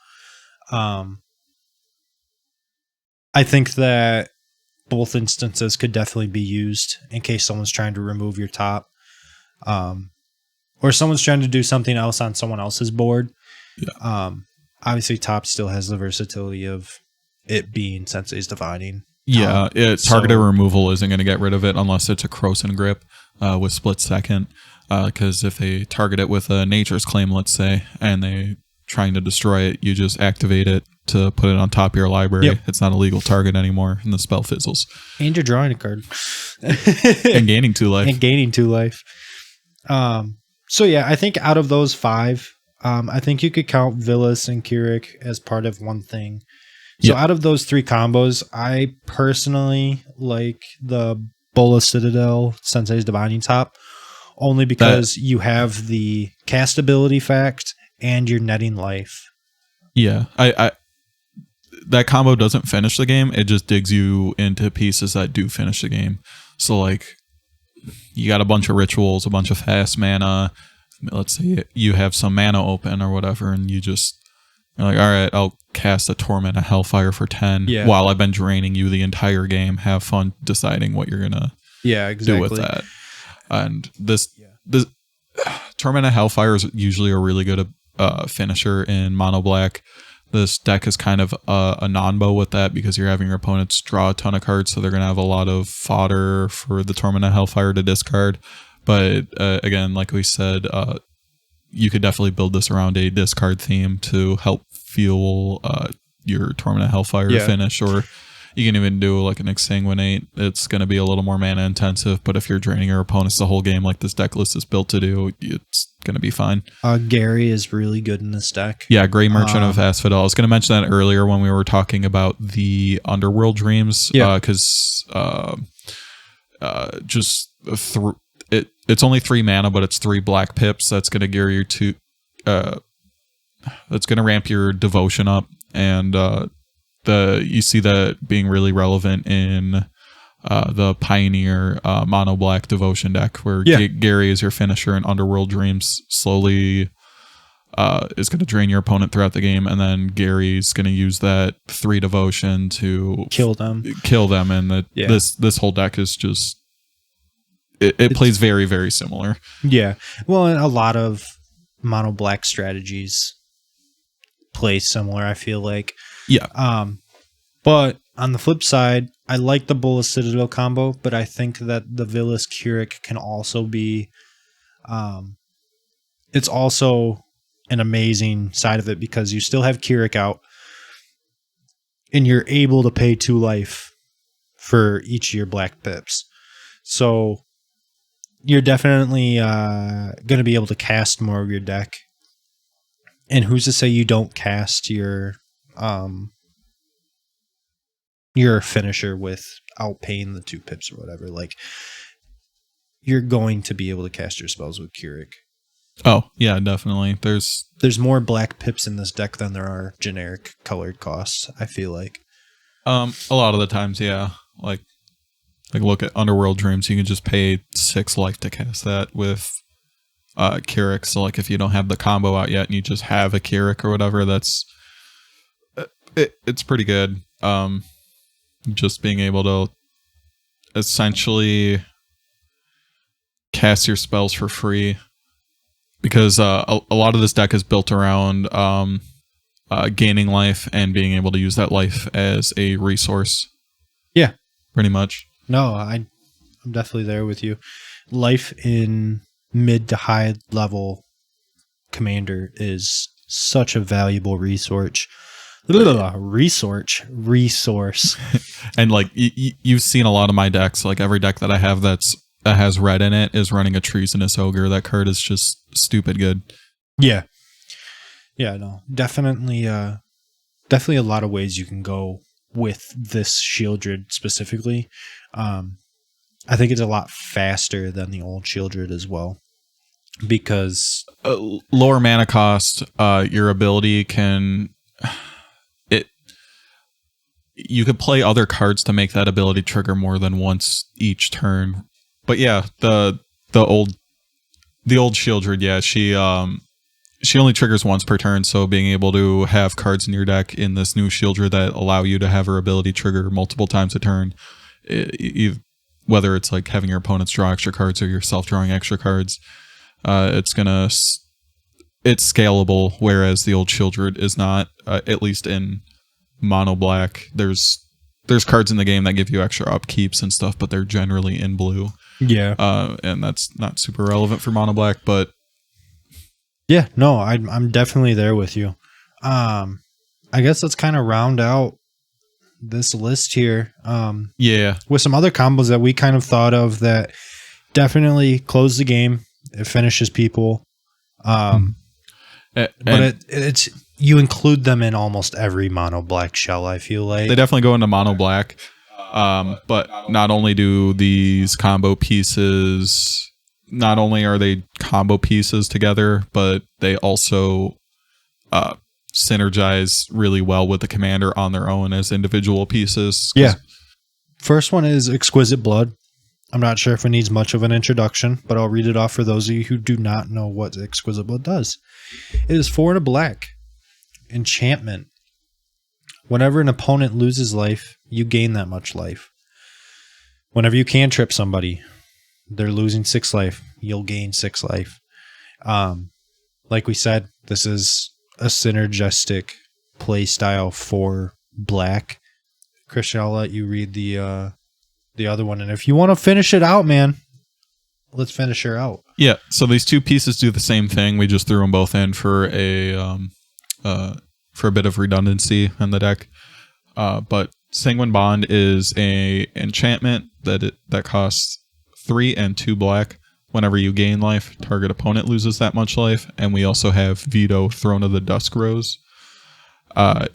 I think that both instances could definitely be used in case someone's trying to remove your top. Or someone's trying to do something else on someone else's board. Yeah. Obviously, top still has the versatility of it being Sensei's Divining. Yeah, targeted removal isn't going to get rid of it unless it's a Croson Grip with split second. Because if they target it with a Nature's Claim, let's say, and they trying to destroy it, you just activate it to put it on top of your library. Yep. It's not a legal target anymore, and the spell fizzles. And you're drawing a card. And gaining 2 life. So yeah, I think out of those 5, I think you could count Villas and Keurig as part of one thing. So out of those 3 combos, I personally like the Bolas Citadel Sensei's Divining Top, only because you have the cast ability fact and you're netting life. Yeah, I that combo doesn't finish the game. It just digs you into pieces that do finish the game. So like you got a bunch of rituals, a bunch of fast mana. Let's say you have some mana open or whatever, and you're like, all right, I'll cast a Torment of Hellfire for 10 while I've been draining you the entire game. Have fun deciding what you're gonna do with that. And this Torment of Hellfire is usually a really good finisher in mono black. This deck is kind of a non-bow with that because you're having your opponents draw a ton of cards, so they're going to have a lot of fodder for the Torment of Hellfire to discard. But again, like we said, you could definitely build this around a discard theme to help fuel your Torment of Hellfire finish, or you can even do like an Exsanguinate. It's going to be a little more mana intensive, but if you're draining your opponents the whole game like this deck list is built to do, it's going to be fine. Gary is really good in this deck. Yeah, Grey Merchant of Asphodel. I was going to mention that earlier when we were talking about the Underworld Dreams, because it's only 3 mana, but it's 3 black pips. That's going to gear you to that's going to ramp your devotion up, and you see that being really relevant in the Pioneer mono black devotion deck, where Gary is your finisher, and Underworld Dreams slowly is going to drain your opponent throughout the game, and then Gary's going to use that 3 devotion to kill them, and this whole deck is just it plays very, very similar. Yeah, well, and a lot of mono black strategies play similar, I feel like. Yeah. But on the flip side, I like the Bolas Citadel combo, but I think that the Vilas Keurig can also be it's also an amazing side of it because you still have Keurig out and you're able to pay 2 life for each of your black pips. So you're definitely going to be able to cast more of your deck. And who's to say you don't cast your finisher without paying the 2 pips or whatever? Like, you're going to be able to cast your spells with Keurig. Oh, yeah, definitely. There's more black pips in this deck than there are generic colored costs, I feel like. A lot of the times, yeah. Like look at Underworld Dreams, you can just pay 6 life to cast that with Keurig. So like if you don't have the combo out yet and you just have a Keurig or whatever, it's pretty good. Just being able to essentially cast your spells for free, because a lot of this deck is built around gaining life and being able to use that life as a resource. Yeah, pretty much. No, I'm definitely there with you. Life in mid to high level commander is such a valuable resource. Resource. And like you've seen a lot of my decks. Like every deck that I have that has red in it is running a Treasonous Ogre. That card is just stupid good. Yeah. Yeah, no. Definitely a lot of ways you can go with this Sheoldred specifically. I think it's a lot faster than the old Sheoldred as well, because lower mana cost, your ability can you could play other cards to make that ability trigger more than once each turn. But yeah, the old Sheoldred, yeah, she only triggers once per turn, so being able to have cards in your deck in this new Sheoldred that allow you to have her ability trigger multiple times a turn, whether it's like having your opponents draw extra cards or yourself drawing extra cards, it's scalable, whereas the old Sheoldred is not, at least in mono black. There's cards in the game that give you extra upkeeps and stuff, but they're generally in blue. Yeah. And that's not super relevant for mono black, but yeah, no, I'm definitely there with you. I guess let's kind of round out this list here. Yeah, with some other combos that we kind of thought of that definitely close the game. It finishes people. But it's you include them in almost every mono black shell, I feel like. They definitely go into mono black. But not only do these combo pieces, not only are they combo pieces together, but they also synergize really well with the commander on their own as individual pieces. Yeah. First one is Exquisite Blood. I'm not sure if it needs much of an introduction, but I'll read it off for those of you who do not know what Exquisite Blood does. It is 4 and a black. Enchantment. Whenever an opponent loses life, you gain that much life. Whenever you cantrip somebody, they're losing 6 life, you'll gain 6 life. Like we said, this is a synergistic play style for black. Christian, I'll let you read the other one, and if you want to finish it out, man, let's finish her out. Yeah, so these 2 pieces do the same thing. We just threw them both in for a bit of redundancy in the deck. But Sanguine Bond is a enchantment that costs 3 and 2 black. Whenever you gain life, target opponent loses that much life. And we also have Veto, Throne of the Dusk Rose.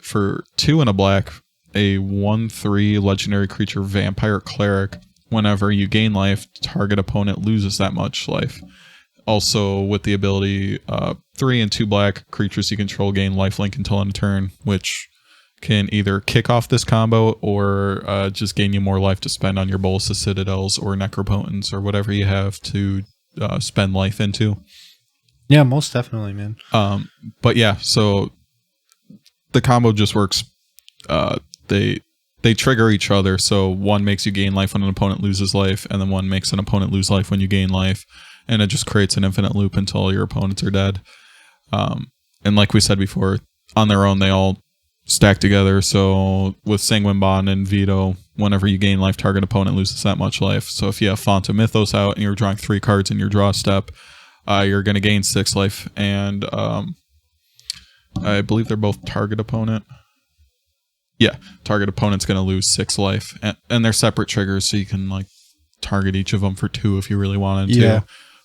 For 2 and a black, a 1/3 legendary creature vampire cleric. Whenever you gain life, target opponent loses that much life. Also with the ability 3 and 2 black creatures you control gain lifelink until end of turn, which can either kick off this combo or just gain you more life to spend on your Bolus of Citadels or Necropotence or whatever you have to spend life into. Yeah, most definitely, man. But yeah, so the combo just works. They trigger each other, so one makes you gain life when an opponent loses life, and then one makes an opponent lose life when you gain life, and it just creates an infinite loop until your opponents are dead. And like we said before, on their own, they all stack together. So with Sanguine Bond and Veto, whenever you gain life, target opponent loses that much life. So if you have Font of Mythos out and you're drawing 3 cards in your draw step, you're going to gain 6 life. And I believe they're both target opponent. Yeah, target opponent's going to lose 6 life. And they're separate triggers, so you can like target each of them for 2 if you really wanted to. Yeah.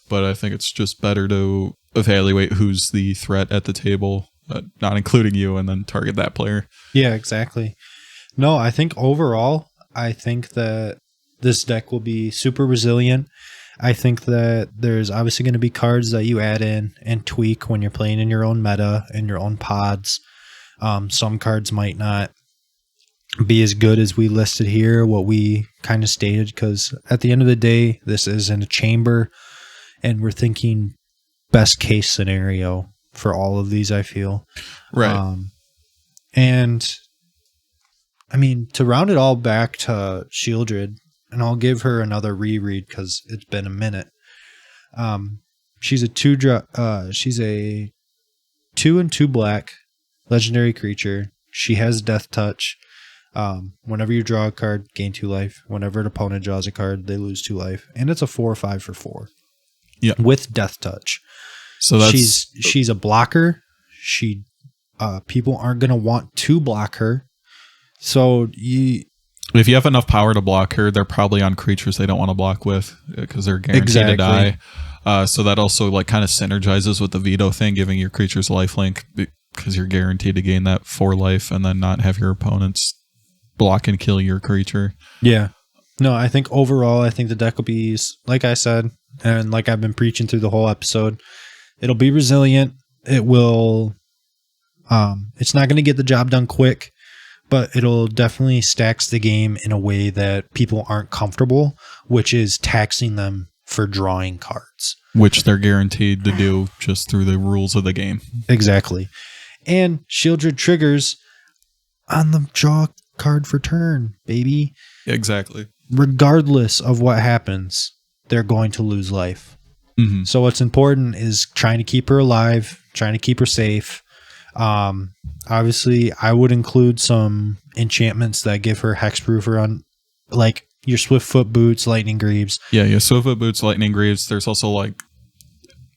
But I think it's just better to evaluate who's the threat at the table, not including you, and then target that player. Yeah, exactly. No, I think overall, I think that this deck will be super resilient. I think that there's obviously going to be cards that you add in and tweak when you're playing in your own meta, in your own pods. Some cards might not be as good as we listed here, what we kind of stated, because at the end of the day, this is in a chamber, and we're thinking best case scenario for all of these, I feel. Right. And I mean, to round it all back to Sheoldred, and I'll give her another reread because it's been a minute. She's a 2 and 2 black legendary creature. She has Death Touch. Whenever you draw a card, gain 2 life. Whenever an opponent draws a card, they lose 2 life. And it's a 4/5 for 4. Yeah. With Death Touch. So that's she's a blocker. People aren't gonna want to block her. So if you have enough power to block her, they're probably on creatures they don't want to block with because they're guaranteed to die. So that also like kind of synergizes with the Veto thing, giving your creatures lifelink because you're guaranteed to gain that 4 life and then not have your opponents block and kill your creature. Yeah. No, I think overall, I think the deck will be, like I said, and like I've been preaching through the whole episode, it'll be resilient. It will, it's not going to get the job done quick, but it'll definitely stacks the game in a way that people aren't comfortable, which is taxing them for drawing cards. Which they're guaranteed to do just through the rules of the game. Exactly. And Sheoldred triggers on the draw card for turn, baby. Exactly. Regardless of what happens, they're going to lose life. Mm-hmm. So what's important is trying to keep her alive, trying to keep her safe. Obviously, I would include some enchantments that give her hexproof on, like your Swiftfoot Boots, Lightning Greaves. Yeah, Swiftfoot Boots, Lightning Greaves. There's also like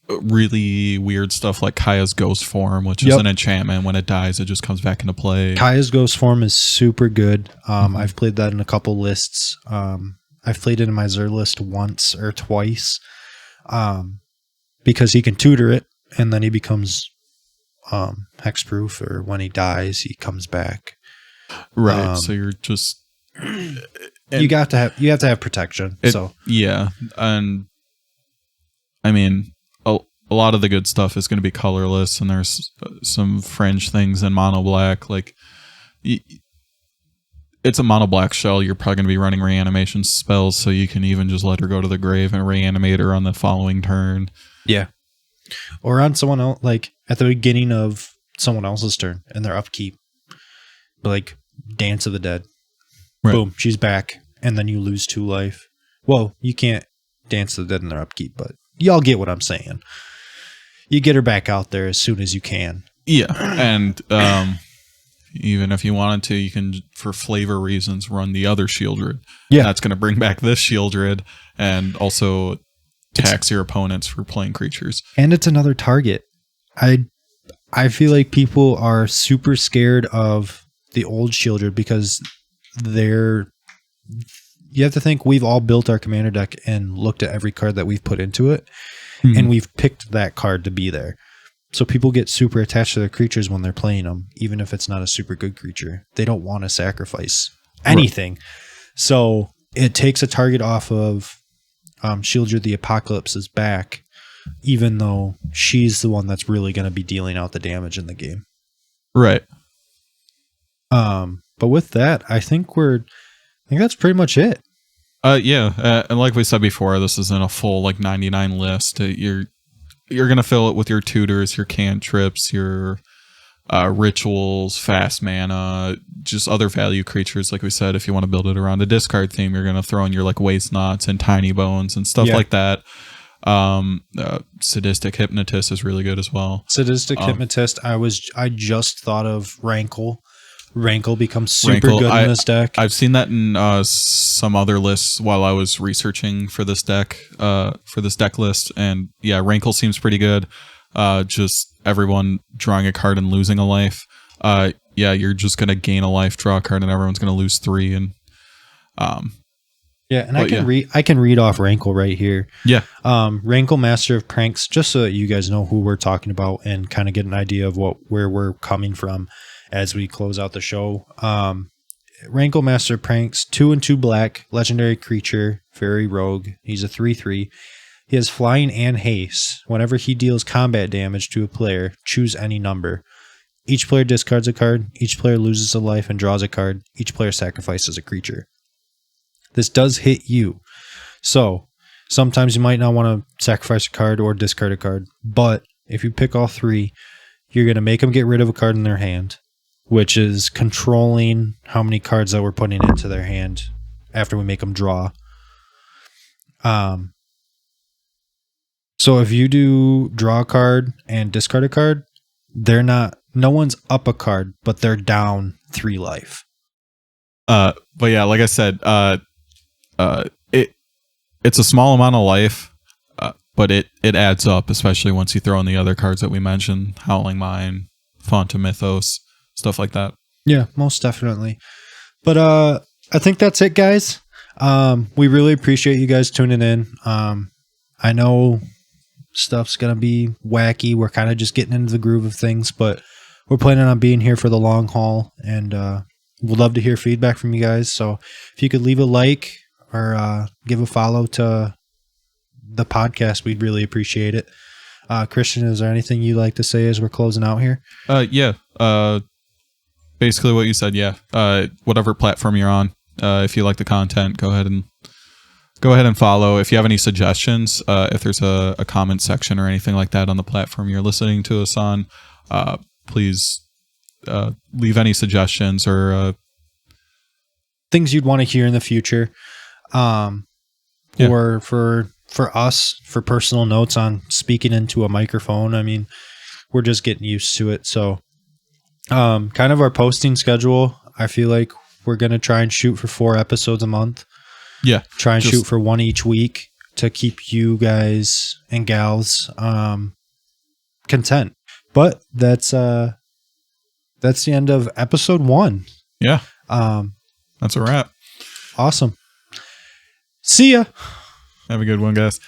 really weird stuff like Kaya's Ghost Form, which is an enchantment. When it dies, it just comes back into play. Kaya's Ghost Form is super good. I've played that in a couple lists. I've played it in my Zer list once or twice because he can tutor it and then he becomes hexproof, or when he dies, he comes back. Right. So you're just you have to have protection. Yeah, and I mean, a lot of the good stuff is going to be colorless, and there's some fringe things in mono black. Like it's a mono black shell, you're probably going to be running reanimation spells, so you can even just let her go to the grave and reanimate her on the following turn. Yeah. Or on someone else, like at the beginning of someone else's turn and their upkeep. Like Dance of the Dead. Right. Boom, she's back. And then you lose 2 life. Well, you can't Dance of the Dead in their upkeep, but y'all get what I'm saying. You get her back out there as soon as you can. Yeah. And even if you wanted to, you can, for flavor reasons, run the other Sheoldred. Yeah. That's going to bring back this Sheoldred and also tax your opponents for playing creatures. And it's another target. I feel like people are super scared of the old Sheoldred because you have to think we've all built our commander deck and looked at every card that we've put into it, and we've picked that card to be there. So people get super attached to their creatures when they're playing them, even if it's not a super good creature. They don't want to sacrifice anything. Right. So it takes a target off of Sheoldred the Apocalypse's back, even though she's the one that's really going to be dealing out the damage in the game. Right. But with that, I think that's pretty much it. Yeah. And like we said before, this isn't a full 99 list. You're going to fill it with your tutors, your cantrips, your rituals, fast mana, just other value creatures. Like we said, if you want to build it around a discard theme, you're going to throw in your waste knots and tiny bones and stuff like that. Sadistic Hypnotist is really good as well. Sadistic Hypnotist. I just thought of Rankle. Rankle becomes super good in this deck. I've seen that in some other lists while I was researching for this deck list, and yeah, Rankle seems pretty good. Just everyone drawing a card and losing a life. Yeah, you're just gonna gain a life, draw a card, and everyone's gonna lose 3. And yeah, and I can read off Rankle right here. Yeah, Rankle, Master of Pranks, just so that you guys know who we're talking about and kind of get an idea of where we're coming from as we close out the show. Rankle, Master of Pranks, 2 and 2 black, legendary creature, fairy rogue. He's a 3/3. He has flying and haste. Whenever he deals combat damage to a player, choose any number. Each player discards a card. Each player loses a life and draws a card. Each player sacrifices a creature. This does hit you. So sometimes you might not want to sacrifice a card or discard a card. But if you pick all 3, you're going to make them get rid of a card in their hand, which is controlling how many cards that we're putting into their hand after we make them draw. So if you do draw a card and discard a card, no one's up a card, but they're down 3 life. But yeah, like I said, it's a small amount of life, but it adds up, especially once you throw in the other cards that we mentioned, Howling Mine, Font of Mythos, stuff like that. Yeah, most definitely. But I think that's it, guys. We really appreciate you guys tuning in. I know stuff's going to be wacky. We're kind of just getting into the groove of things, but we're planning on being here for the long haul, and we'd love to hear feedback from you guys. So if you could leave a like or give a follow to the podcast, we'd really appreciate it. Christian, is there anything you'd like to say as we're closing out here? Yeah. Basically what you said. Yeah. Whatever platform you're on, if you like the content, go ahead and follow. If you have any suggestions, if there's a comment section or anything like that on the platform you're listening to us on, please leave any suggestions or things you'd want to hear in the future. Or for us, for personal notes on speaking into a microphone. I mean, we're just getting used to it. So kind of our posting schedule, I feel like we're going to try and shoot for 4 episodes a month. Yeah. Try and shoot for 1 each week to keep you guys and gals content. But that's the end of episode 1. Yeah. That's a wrap. Awesome. See ya. Have a good one, guys.